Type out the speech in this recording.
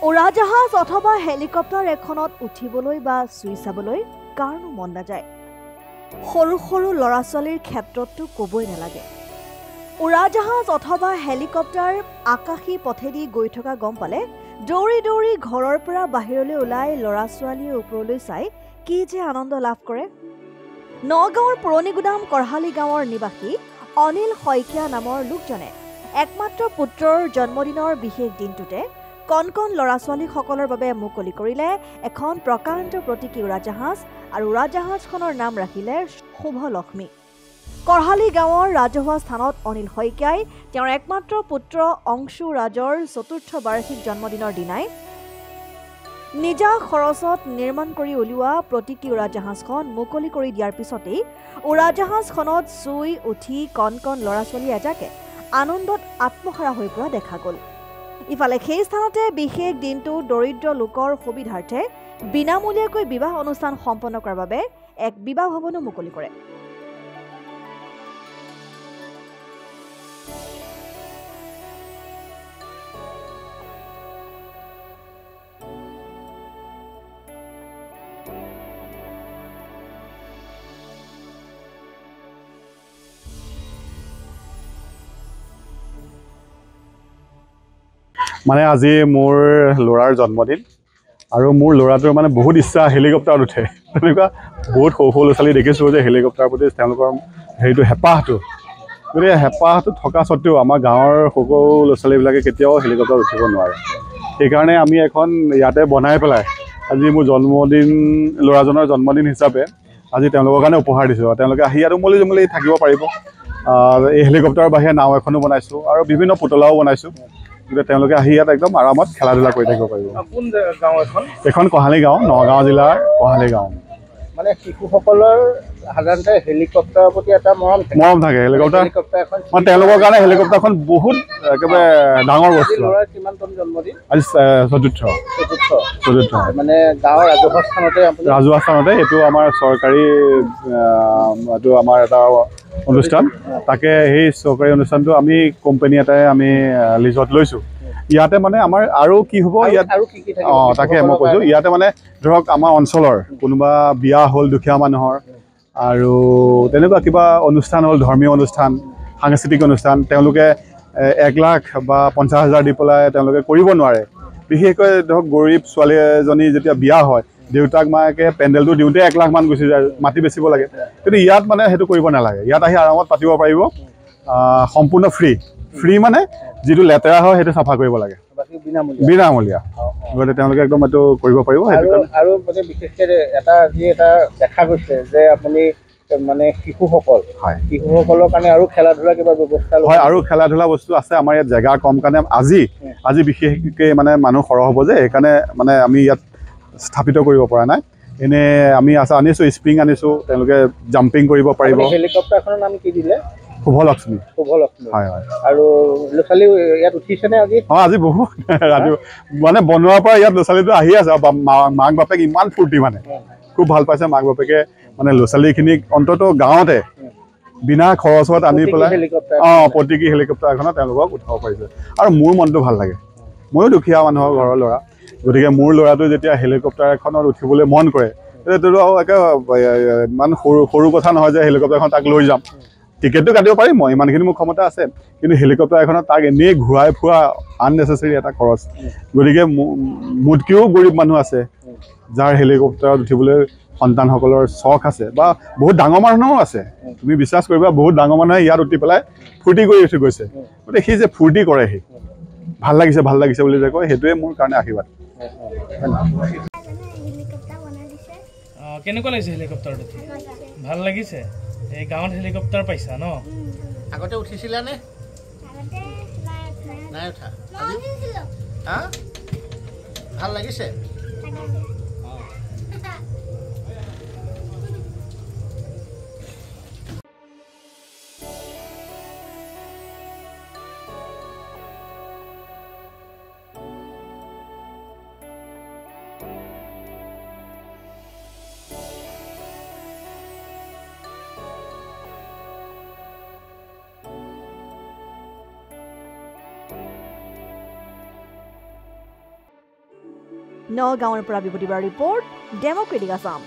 উৰাজাহাজ অথবা হেলিকপ্টাৰ এখনত উঠিবলৈ বা চুই চাবলৈ কাৰনো মন নাযায়। সৰু সৰু ল'ৰা ছোৱালীৰ ক্ষেত্ৰততো ক'বই নালাগে। উৰাজাহাজ অথবা হেলিকপ্টাৰ আকাশী পথেদি গৈ থকা গম পালে দৌৰি দৌৰি ঘৰৰ পৰা বাহিৰলৈ ওলাই ল'ৰা ছোৱালীয়ে ওপৰলৈ চাই কি যে আনন্দ লাভ কৰে। নগাঁৱৰ পুৰণি গুদাম কঢ়ালি গাঁৱৰ নিবাসী অনিল শইকীয়া নামৰ লোকজনে একমাত্ৰ পুত্ৰৰ জন্মদিনৰ বিশেষ দিনটোতে কণ কণ ল'ৰা ছোৱালীসকলৰ বাবে মুকলি কৰিলে এখন প্ৰকাণ্ড প্ৰতীকী উৰাজাহাজ আৰু উৰাজাহাজখনৰ নাম ৰাখিলে শুভলক্ষ্মী। কঢ়ালি গাঁৱৰ ৰাজহুৱা স্থানত অনিল শইকীয়াই তেওঁৰ একমাত্ৰ পুত্ৰ অংশু ৰাজৰ ৪ৰ্থ বাৰ্ষিক জন্মদিনৰ দিনাই নিজা খৰচত নিৰ্মাণ কৰি উলিওৱা প্ৰতীকী উৰাজাহাজখন মুকলি কৰি দিয়াৰ পিছতেই উৰাজাহাজখনত চুই উঠি কণ কণ ল'ৰা ছোৱালী এজাকে আনন্দত আত্মহাৰা হৈ পৰা দেখা গ'ল। ইফালে সেই স্থানতে বিশেষ দিনটো দৰিদ্ৰ লোকৰ সুবিধাৰ্থে বিনামূলীয়াকৈ বিবাহ অনুষ্ঠান সম্পন্ন কৰাৰ বাবে এক বিবাহ ভৱনো মুকলি কৰে। মানে আজি মোৰ ল'ৰাৰ জন্মদিন আৰু মোৰ ল'ৰাটোৰ মানে বহুত ইচ্ছা হেলিকপ্টাৰত উঠে। তেনেকুৱা বহুত সৰু সৰু ল'ৰা ছোৱালী দেখিছোঁ যে হেলিকপ্টাৰৰ প্ৰতি তেওঁলোকৰ হেৰিটো হেঁপাহটো, গতিকে হেঁপাহটো থকা স্বত্বেও আমাৰ গাঁৱৰ সৰু ল'ৰা ছোৱালীবিলাকে কেতিয়াও হেলিকপ্টাৰত উঠিব নোৱাৰে। সেইকাৰণে আমি এখন ইয়াতে বনাই পেলাই আজি মোৰ জন্মদিন ল'ৰাজনৰ জন্মদিন হিচাপে আজি তেওঁলোকৰ কাৰণে উপহাৰ দিছোঁ। তেওঁলোকে আহি ইয়াত উমলি জুমলি থাকিব পাৰিব। এই হেলিকপ্টাৰৰ বাহিৰে নাও এখনো বনাইছোঁ আৰু বিভিন্ন পুতলাও বনাইছোঁ। গতিকে তেওঁলোকে আহি ইয়াত একদম আৰামত খেলা ধূলা কৰি থাকিব পাৰিব। কোন গাঁও এখন? এখন কঢ়ালি গাঁও, নগাঁও জিলাৰ কঢ়ালি গাঁও। মানে শিশুসকলৰ সাধাৰণতে হেলিকপ্টাৰৰ প্ৰতি এটা মৰম থাকে। হেলিকপ্টাৰ মানে তেওঁলোকৰ কাৰণে হেলিকপ্টাৰখন বহুত একেবাৰে ডাঙৰ বস্তু। ল'ৰাৰ কিমান টন জন্মদিন? আজি ৪ৰ্থ। মানে গাঁৱৰ ৰাজহুৱা স্থানতে এইটো আমাৰ চৰকাৰী এইটো আমাৰ এটা অনুষ্ঠান। তাকে সেই চৰকাৰী অনুষ্ঠানটো আমি কোম্পানী এটাই আমি লিজত লৈছোঁ। ইয়াতে মানে আমাৰ আৰু কি হ'ব ইয়াত তাকে মই কৈছোঁ। ইয়াতে মানে ধৰক আমাৰ অঞ্চলৰ কোনোবা বিয়া হ'ল দুখীয়া মানুহৰ আৰু তেনেকুৱা কিবা অনুষ্ঠান হ'ল, ধৰ্মীয় অনুষ্ঠান, সাংস্কৃতিক অনুষ্ঠান, তেওঁলোকে ১ লাখ বা ৫০,০০০ দি পেলাই তেওঁলোকে কৰিব নোৱাৰে। বিশেষকৈ ধৰক গৰীব ছোৱালী এজনী যেতিয়া বিয়া হয়, দেউতাক মাকে পেণ্ডেলটো দিওঁতে ১ লাখ মান গুচি যায়, মাটি বেচিব লাগে। কিন্তু ইয়াত মানে সেইটো কৰিব নালাগে। ইয়াত আহি আৰামত পাতিব পাৰিব, সম্পূৰ্ণ ফ্ৰী মানে যিটো লেতেৰা হয় সেইটো চাফা কৰিব লাগে, বিনামূলীয়া। গতিকে তেওঁলোকে একদম এইটো কৰিব পাৰিব। আৰু মানে বিশেষকৈ এটা দেখা গৈছে যে আপুনি মানে শিশুসকলৰ কাৰণে আৰু খেলা ধূলা কিবা ব্যৱস্থা হয়, আৰু খেলা ধূলা বস্তু আছে। আমাৰ ইয়াত জেগা কম কাৰণে আজি বিশেষকৈ মানে মানুহ সৰহ হ'ব যে সেইকাৰণে মানে আমি ইয়াত স্থাপিত কৰিব পৰা নাই। এনেই আমি আনিছোঁ স্প্ৰিং আনিছোঁ, তেওঁলোকে জাম্পিং কৰিব পাৰিব। হেলিকপ্টাৰখনৰ নাম কি দিলে? শুভলক্ষ্মী। হয়। আৰু ল'ৰা ছোৱালী ইয়াত উঠিছেনে আজি? আজি বহুত মানে বনোৱাৰ পৰা ইয়াত ল'ৰা ছোৱালীটো আহি আছে। মাক বাপেক ইমান ফূৰ্তি, মানে খুব ভাল পাইছে মাক বাপেকে। মানে ল'ৰা ছোৱালীখিনিক অন্ততঃ গাঁৱতে বিনা খৰচত আনি পেলাই প্ৰতীকী হেলিকপ্টাৰ এখনত তেওঁলোকক উঠাব পাৰিছে। আৰু মোৰ মনটো ভাল লাগে। ময়ো দুখীয়া মানুহৰ ঘৰৰ ল'ৰা, গতিকে মোৰ ল'ৰাটো যেতিয়া হেলিকপ্টাৰ এখনত উঠিবলৈ মন কৰে, তেতিয়াতো একে ইমান সৰু কথা নহয় যে হেলিকপ্টাৰখন তাক লৈ যাম। টিকেটটো কাটিব পাৰিম, মই ইমানখিনি মোৰ ক্ষমতা আছে, কিন্তু হেলিকপ্টাৰ এখনত তাক এনেই ঘূৰাই ফুৰা আননেচেচাৰী এটা খৰচ। গতিকে মোতকৈও গৰীব মানুহ আছে যাৰ হেলিকপ্টাৰত উঠিবলৈ সন্তানসকলৰ চখ আছে, বা বহুত ডাঙৰ মানুহো আছে। তুমি বিশ্বাস কৰিবা, বহুত ডাঙৰ মানুহে ইয়াত উঠি পেলাই ফূৰ্তি কৰি উঠি গৈছে। গতিকে সি যে ফূৰ্তি কৰে, সি ভাল লাগিছে বুলি যে কয়, সেইটোৱে মোৰ কাৰণে আশীৰ্বাদ। কেনেকুৱা লাগিছে হেলিকপ্টাৰত? ভাল লাগিছে। এই গাঁৱত হেলিকপ্টাৰ পাইছা ন? আগতে উঠিছিলা নে? নাই উঠা। ভাল লাগিছে। নগাঁৱৰ পৰা বিভূতিবাৰ ৰিপৰ্ট ডেমক্ৰেটিক আছাম।